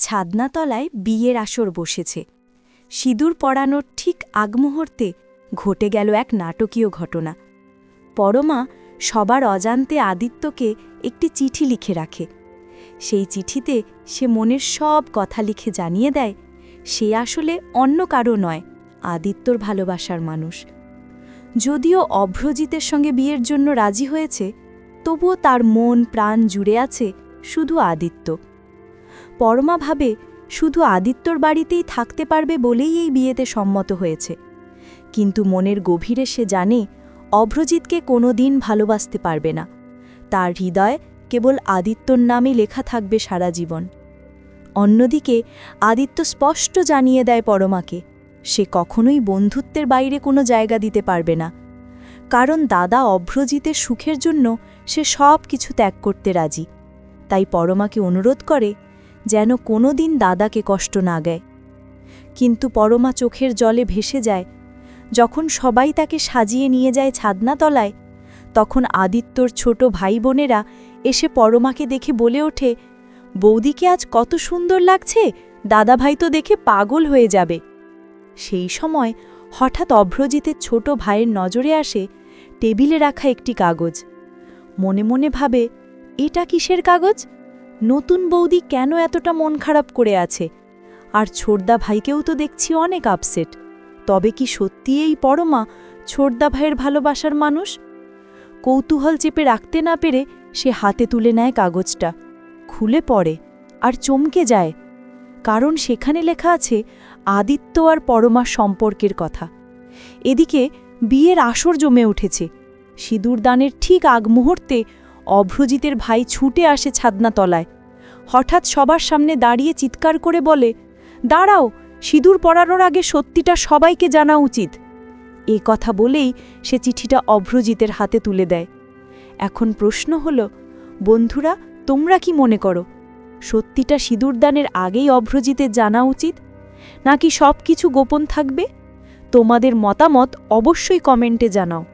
ছাদনাতলায় বিয়ের আসর বসেছে। সিঁদুর পরানোর ঠিক আগমুহূর্তে ঘটে গেল এক নাটকীয় ঘটনা। পরমা সবার অজান্তে আদিত্যকে একটি চিঠি লিখে রাখে। সেই চিঠিতে সে মনের সব কথা লিখে জানিয়ে দেয় সে আসলে অন্য কারো নয়, আদিত্যর ভালোবাসার মানুষ। যদিও অভ্রজিতের সঙ্গে বিয়ের জন্য রাজি হয়েছে, তবুও তার মন প্রাণ জুড়ে আছে শুধু আদিত্য। পরমা ভাবে শুধু আদিত্যর বাড়িতেই থাকতে পারবে বলেই এই বিয়েতে সম্মত হয়েছে, কিন্তু মনের গভীরে সে জানে অভ্রজিৎকে কোনো দিন ভালোবাসতে পারবে না। তার হৃদয় কেবল আদিত্যর নামে লেখা থাকবে সারা জীবন। অন্যদিকে আদিত্য স্পষ্ট জানিয়ে দেয় পরমাকে সে কখনোই বন্ধুত্বের বাইরে কোনো জায়গা দিতে পারবে না, কারণ দাদা অভ্রজিতের সুখের জন্য সে সব কিছু ত্যাগ করতে রাজি। তাই পরমাকে অনুরোধ করে যেন কোনো দিন দাদাকে কষ্ট না দেয়। কিন্তু পরমা চোখের জলে ভেসে যায়। যখন সবাই তাকে সাজিয়ে নিয়ে যায় ছাদনাতলায়, তখন আদিত্যর ছোট ভাই বোনেরা এসে পরমাকে দেখে বলে ওঠে, বৌদিকে আজ কত সুন্দর লাগছে, দাদাভাই তো দেখে পাগল হয়ে যাবে। সেই সময় হঠাৎ অভ্রজিতের ছোট ভাইয়ের নজরে আসে টেবিলে রাখা একটি কাগজ। মনে মনে ভাবে, এটা কিসের কাগজ? নতুন বৌদি কেন এতটা মন খারাপ করে আছে? আর ছোটদা ভাইকেও তো দেখছি অনেক আপসেট। তবে কি সত্যি এই পরমা ছোটদা ভাইয়ের ভালোবাসার মানুষ? কৌতূহল চেপে রাখতে না পেরে সে হাতে তুলে নেয় কাগজটা, খুলে পড়ে আর চমকে যায়, কারণ সেখানে লেখা আছে আদিত্য আর পরমার সম্পর্কের কথা। এদিকে বিয়ের আসর জমে উঠেছে। সিঁদুরদানের ঠিক আগ মুহূর্তে অভ্রজিতের ভাই ছুটে আসে ছাদনাতলায়। হঠাৎ সবার সামনে দাঁড়িয়ে চিৎকার করে বলে, দাঁড়াও, সিঁদুর পরানোর আগে সত্যিটা সবাইকে জানা উচিত। এ কথা বলেই সে চিঠিটা অভ্রজিতের হাতে তুলে দেয়। এখন প্রশ্ন হল, বন্ধুরা তোমরা কি মনে করো, সত্যিটা সিঁদুরদানের আগেই অভ্রজিতের জানা উচিত, নাকি সব কিছু গোপন থাকবে? তোমাদের মতামত অবশ্যই কমেন্টে জানাও।